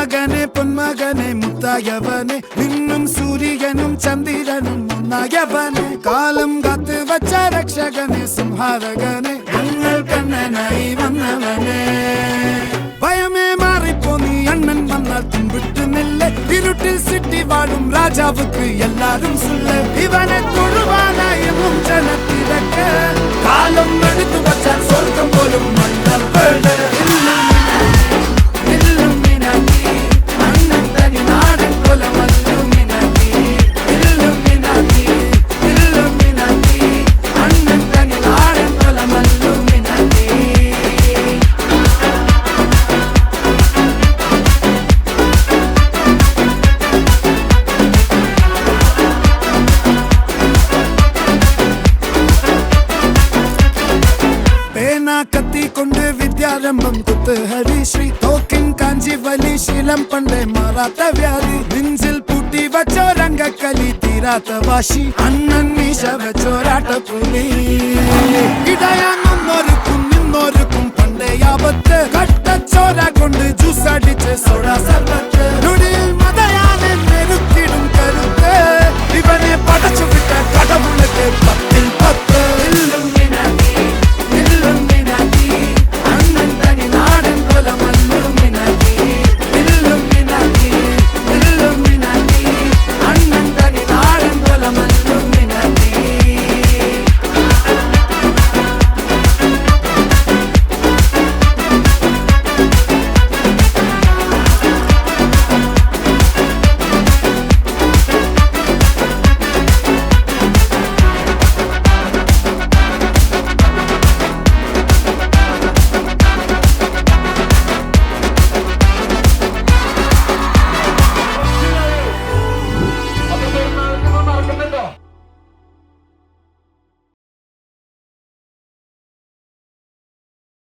മകനെ പൊന്മകനെ മുത്തായവനെ നിന്നും സൂര്യനും ചന്ദ്രനും ഒന്നായവനെ കാലം കാത്ത് വച്ച രക്ഷകനെ സംഹാരകനെ ഞങ്ങൾ കണ്ണനായി വന്നവനെ ഭയമേ മാറിപ്പോ നീ അണ്ണൻ വന്നാൽ തുമ്പിട്ടുന്നില്ല ഇരുട്ടിൽ സിറ്റി വാഴും രാജാവുക്ക് എല്ലാരും സുല്ല ഇവനെ തൊഴുവാനായി ജനത്തിരക്ക് കാലം എടുത്തു വച്ചാൽ സ്വർഗം പോലും മണ്ണ കത്തിക്കൊണ്ട് വിദ്യാരംഭം കുത്ത് ഹരിശ്രീ തോക്കിൻ കാഞ്ചി വലി ശീലം പണ്ടേ മാറാത്ത വ്യാധി നെഞ്ചിൽ പൂട്ടി വച്ചോരംഗക്കലി തീരാത്ത വാശി അണ്ണൻ മീശ വെച്ചോരാട്ട പുലി ഇടയാങ്ങൊന്നൊരുക്കും നിന്നൊരുക്കും പണ്ടേ ആപത്ത് കട്ടച്ചോര കൊണ്ട് ജ്യൂസ് അടിച്ച് സോഡ സർബത്ത്